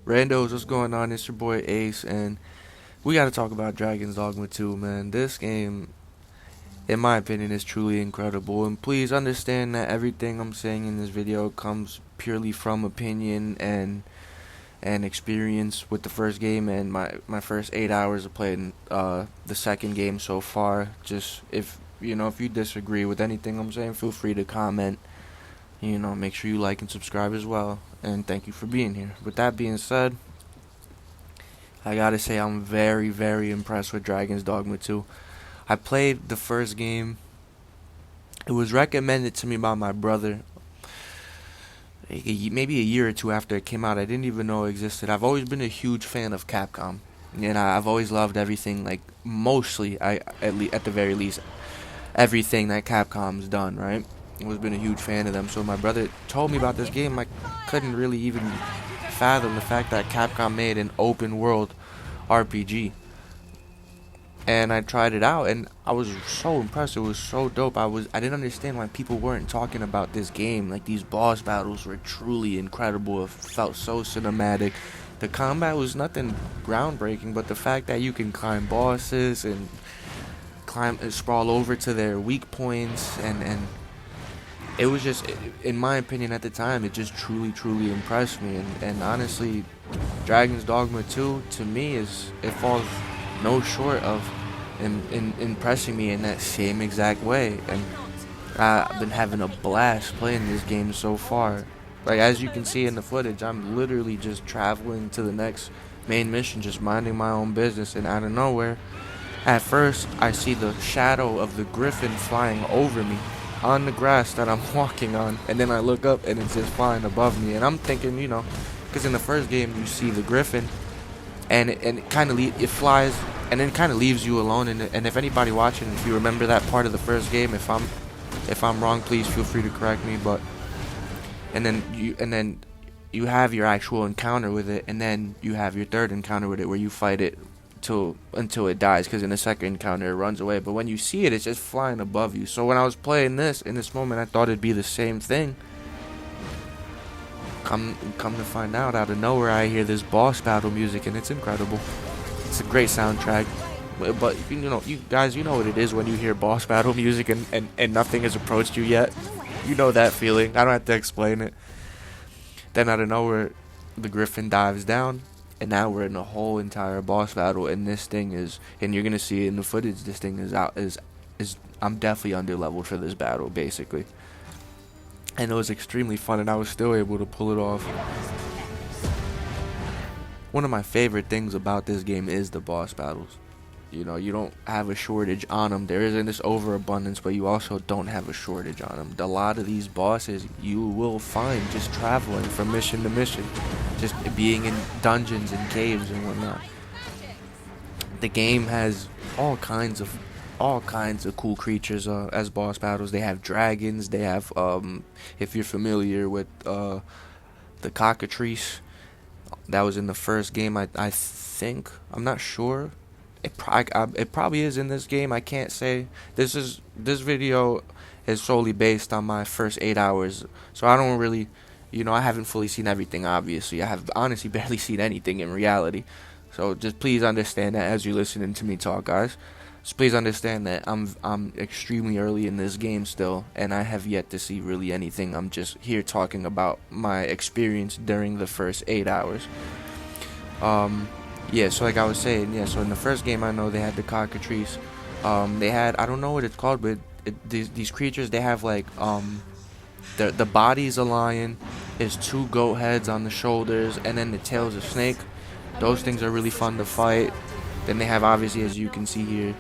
Randos, what's going on? It's your boy Ace, and we gotta talk about Dragon's Dogma 2, man. This game, in my opinion, is truly incredible, and please understand that everything I'm saying in this video comes purely from opinion and experience with the first game and my first 8 hours of playing the second game so far. Just if you disagree with anything I'm saying, feel free to comment. Make sure you like and subscribe as well. And thank you for being here. With that being said, I gotta say I'm very, very impressed with Dragon's Dogma 2. I played the first game. It was recommended to me by my brother maybe a year or two after it came out. I didn't even know it existed. I've always been a huge fan of Capcom, and I've always loved everything, like mostly, at the very least, everything that Capcom's done, right? I've always been a huge fan of them. So my brother told me about this game. I couldn't really even fathom the fact that Capcom made an open world RPG. And I tried it out, and I was so impressed. It was so dope. I didn't understand why people weren't talking about this game. Like, these boss battles were truly incredible. It felt so cinematic. The combat was nothing groundbreaking, but the fact that you can climb bosses and sprawl over to their weak points, and it was just, in my opinion at the time, it just truly, truly impressed me. And honestly, Dragon's Dogma 2, to me, it falls no short of in impressing me in that same exact way. And I've been having a blast playing this game so far. Like, as you can see in the footage, I'm literally just traveling to the next main mission, just minding my own business, and out of nowhere, at first, I see the shadow of the griffin flying over me on the grass that I'm walking on, and then I look up and it's just flying above me, and I'm thinking, because in the first game you see the griffin, and it kind of it flies, and then kind of leaves you alone. And if anybody watching, if you remember that part of the first game, if I'm wrong, please feel free to correct me. But and then you have your actual encounter with it, and then you have your third encounter with it where you fight it until it dies, because in the second encounter it runs away. But when you see it, it's just flying above you. So when I was playing this, in this moment, I thought it'd be the same thing. Come to find out of nowhere, I hear this boss battle music, and it's incredible. It's a great soundtrack. But you guys, you know what it is when you hear boss battle music and nothing has approached you yet. You know that feeling. I don't have to explain it. Then out of nowhere, the griffin dives down, and now we're in a whole entire boss battle. And this thing is, and you're gonna see it in the footage, this thing is I'm definitely under leveled for this battle, basically. And it was extremely fun, and I was still able to pull it off. One of my favorite things about this game is the boss battles. You don't have a shortage on them. There isn't this overabundance, but you also don't have a shortage on them. A lot of these bosses you will find just traveling from mission to mission, just being in dungeons and caves and whatnot. The game has all kinds of cool creatures as boss battles. They have dragons. They have, if you're familiar with the cockatrice, that was in the first game. I think, I'm not sure. It probably is in this game. I can't say. This video is solely based on my first 8 hours, so I don't really, I haven't fully seen everything. Obviously, I have honestly barely seen anything in reality. So just please understand that as you're listening to me talk, guys. So please understand that I'm extremely early in this game still, and I have yet to see really anything. I'm just here talking about my experience during the first 8 hours. Yeah, so like I was saying, so in the first game, I know they had the cockatrice. They had, I don't know what it's called, but these creatures, they have like, the body's a lion, there's 2 goat heads on the shoulders, and then the tail's a snake. Those things are really fun to fight. Then they have, obviously, as you can see here,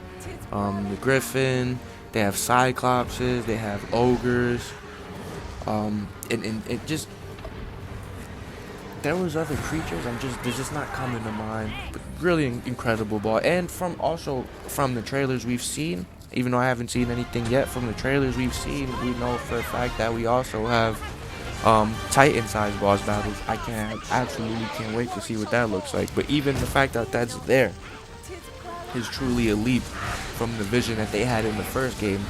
the griffin. They have cyclopses. They have ogres. And it just, there was other creatures. They're just not coming to mind. But really incredible ball. And from the trailers we've seen, even though I haven't seen anything yet, from the trailers we've seen, we know for a fact that we also have Titan-sized boss battles. I absolutely can't wait to see what that looks like. But even the fact that that's there is truly a leap from the vision that they had in the first game.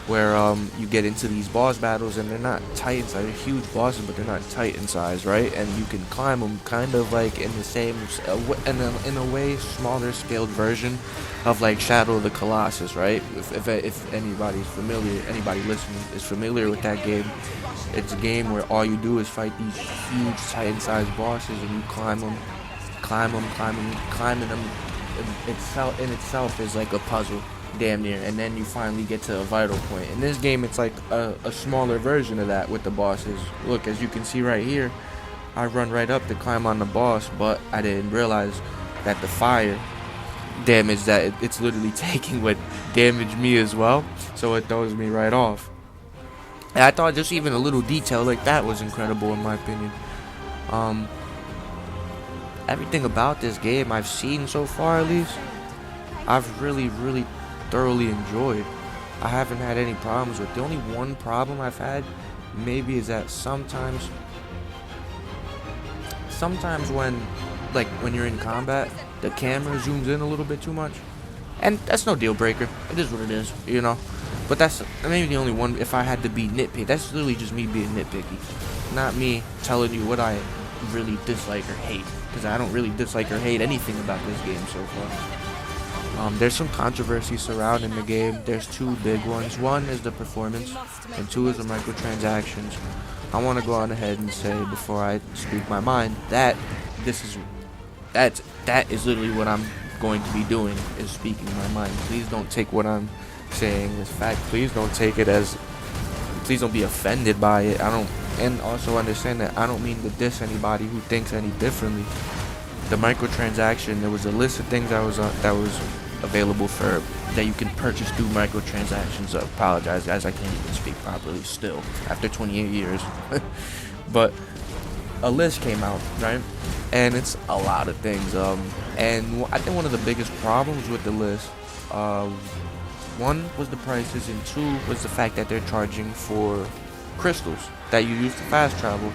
where you get into these boss battles and they're not tight in size. They're huge bosses, but they're not tight in size, right? And you can climb them kind of like in the same, in a way, smaller scaled version of like Shadow of the Colossus, right? If anybody's familiar, anybody listening is familiar with that game, it's a game where all you do is fight these huge titan sized bosses and you climb them, climbing them. In itself is like a puzzle, damn near, and then you finally get to a vital point. In this game, it's like a smaller version of that with the bosses. Look, as you can see right here, I run right up to climb on the boss, but I didn't realize that the fire damage that it's literally taking would damage me as well, so it throws me right off. And I thought just even a little detail like that was incredible in my opinion. Everything about this game I've seen so far, at least, I've really thoroughly enjoyed. I haven't had any problems with. The only one problem I've had maybe is that sometimes when you're in combat, the camera zooms in a little bit too much, and that's no deal breaker. It is what it is, you know. But that's maybe the only one. If I had to be nitpicky, that's literally just me being nitpicky, not me telling you what I really dislike or hate, because I don't really dislike or hate anything about this game so far. There's some controversy surrounding the game. There's two big ones. One is the performance, and two is the microtransactions. I want to go on ahead and say before I speak my mind that that is literally what I'm going to be doing, is speaking my mind. Please don't take what I'm saying as fact. Please don't take it as, please don't be offended by it. And also understand that I don't mean to diss anybody who thinks any differently. The microtransaction, there was a list of things that was available for that you can purchase through microtransactions. I apologize, guys, I can't even speak properly still after 28 years. But a list came out, right? And it's a lot of things. And I think one of the biggest problems with the list, one was the prices, and two was the fact that they're charging for crystals that you use to fast travel.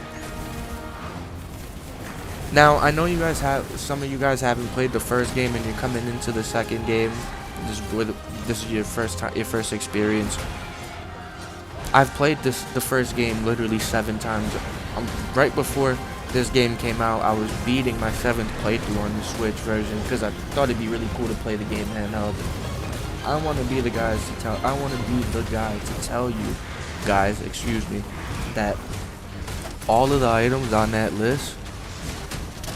Now, I know some of you guys haven't played the first game and you're coming into the second game. This is your first experience. I've played the first game literally 7 times. Right before this game came out, I was beating my 7th playthrough on the Switch version because I thought it'd be really cool to play the game handheld. I want to be the guy to tell you guys, that all of the items on that list,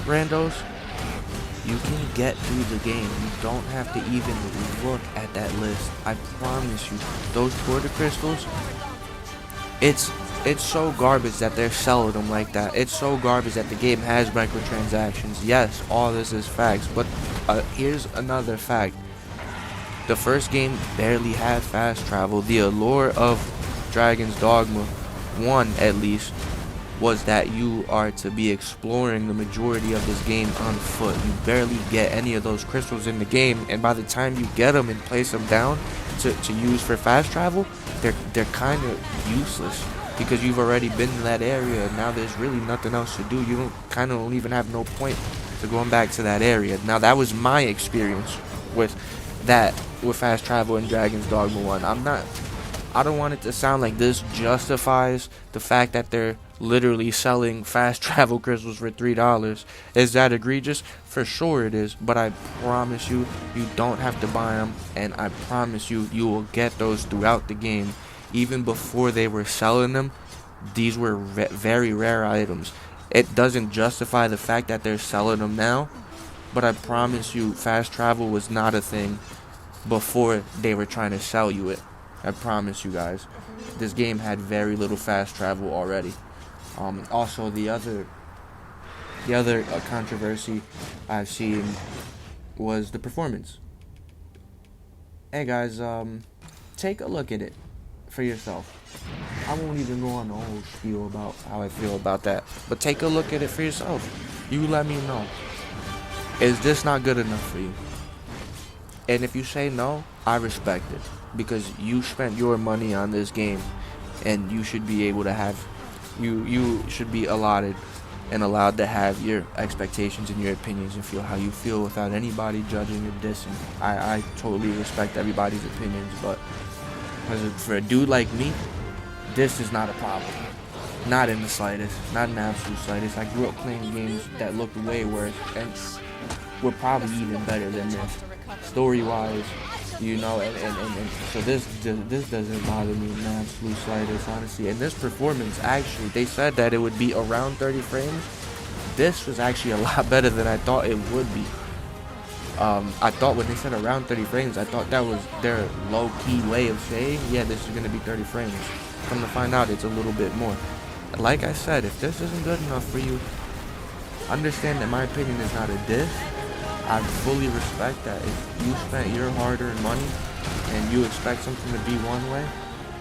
randos, you can get through the game. You don't have to even look at that list. I promise you, those quarter crystals, it's so garbage that they're selling them like that. It's so garbage that the game has microtransactions. Yes, all this is facts, but here's another fact. The first game barely had fast travel. The allure of Dragon's Dogma 1, at least, was that you are to be exploring the majority of this game on foot. You barely get any of those crystals in the game, and by the time you get them and place them down to use for fast travel, they're kind of useless because you've already been in that area and now there's really nothing else to do. You don't even have no point to going back to that area. Now, that was my experience with fast travel in Dragon's Dogma 1. I don't want it to sound like this justifies the fact that they're literally selling fast travel crystals for $3. Is that egregious? For sure it is, but I promise you, you don't have to buy them, and I promise you, you will get those throughout the game. Even before they were selling them, these were very rare items. It doesn't justify the fact that they're selling them now, but I promise you, fast travel was not a thing before they were trying to sell you it. I promise you guys. This game had very little fast travel already. Also, the other controversy I've seen was the performance. Hey guys, take a look at it for yourself. I won't even go on the whole spiel about how I feel about that, but take a look at it for yourself. You let me know. Is this not good enough for you? And if you say no, I respect it, because you spent your money on this game, and you should be able to have, you should be allotted and allowed to have your expectations and your opinions and feel how you feel without anybody judging or dissing. I totally respect everybody's opinions, but Because for a dude like me, this is not a problem. Not in the slightest. Not in the absolute slightest. I grew up playing games that looked way worse and were probably even better than this. Story-wise, you know, and so this doesn't bother me in the absolute slightest, honestly. And this performance, actually, they said that it would be around 30 frames. This was actually a lot better than I thought it would be. I thought when they said around 30 frames, I thought that was their low-key way of saying, yeah, this is going to be 30 frames. Come to find out, it's a little bit more. Like I said, if this isn't good enough for you, understand that my opinion is not a diss. I fully respect that. If you spent your hard-earned money and you expect something to be one way,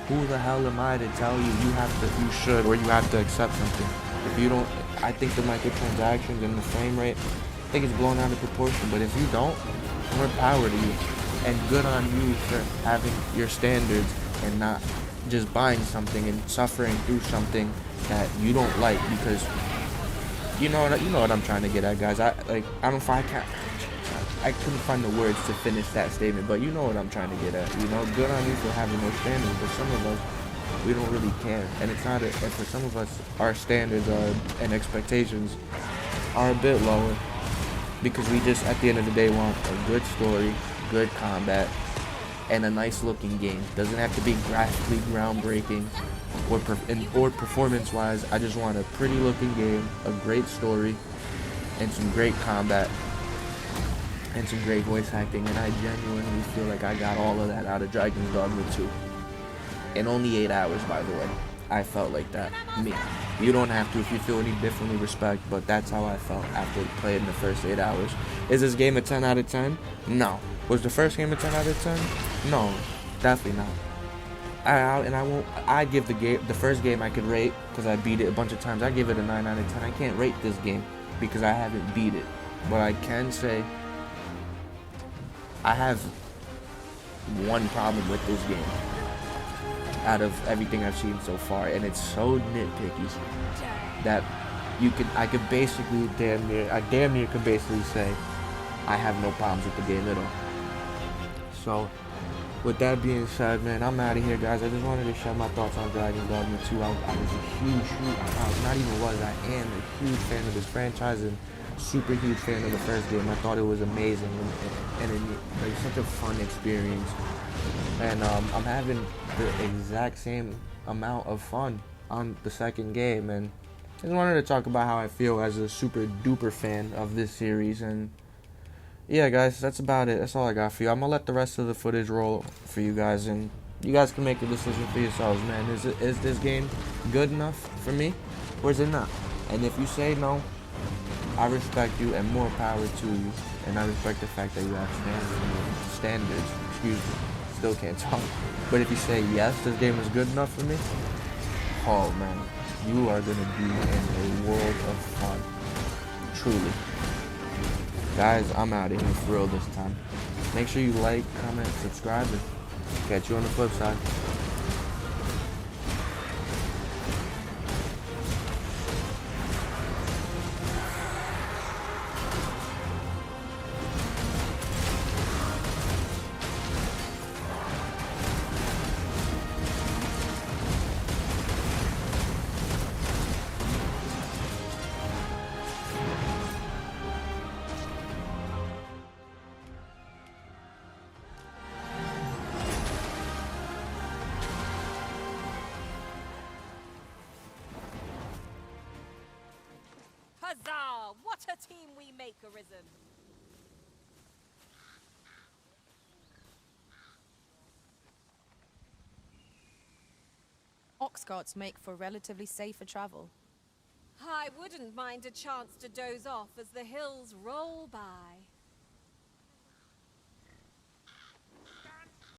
who the hell am I to tell you you should, or you have to accept something? If you don't, I think the microtransactions and the frame rate, I think it's blown out of proportion. But if you don't, more power to you, and good on you for having your standards and not just buying something and suffering through something that you don't like because you know what I'm trying to get at, guys. I couldn't find the words to finish that statement, but you know what I'm trying to get at. You know, good on you for having those standards, but some of us, we don't really care, and it's not. And for some of us, our standards and expectations are a bit lower because we just, at the end of the day, want a good story, good combat, and a nice looking game. Doesn't have to be graphically groundbreaking or performance-wise. I just want a pretty looking game, a great story, and some great combat. And some great voice acting, and I genuinely feel like I got all of that out of Dragon's Dogma 2. In only 8 hours, by the way. I felt like that. Me. You don't have to if you feel any differently, respect, but that's how I felt after playing the first 8 hours. Is this game a 10 out of 10? No. Was the first game a 10 out of 10? No. Definitely not. I'd give the first game I could rate, because I beat it a bunch of times, I give it a 9 out of 10. I can't rate this game, because I haven't beat it. But I can say I have one problem with this game out of everything I've seen so far, and it's so nitpicky that I could basically damn near could basically say I have no problems with the game at all. So with that being said, man, I'm out of here, guys. I just wanted to share my thoughts on Dragon's Dogma 2. I was a huge, I am a huge fan of this franchise and super huge fan of the first game. I thought it was amazing and like such a fun experience. And I'm having the exact same amount of fun on the second game. And I just wanted to talk about how I feel as a super duper fan of this series. And yeah, guys, that's about it. That's all I got for you. I'm gonna let the rest of the footage roll for you guys, and you guys can make a decision for yourselves, man. Is this game good enough for me, or is it not? And if you say no, I respect you, and more power to you. And I respect the fact that you have standards. Excuse me. Still can't talk. But if you say yes, this game is good enough for me, oh man, you are gonna be in a world of fun. Truly. Guys, I'm out of here for real this time. Make sure you like, comment, subscribe, and catch you on the flip side. Huzzah! What a team we make, Arisen! Ox carts make for relatively safer travel. I wouldn't mind a chance to doze off as the hills roll by.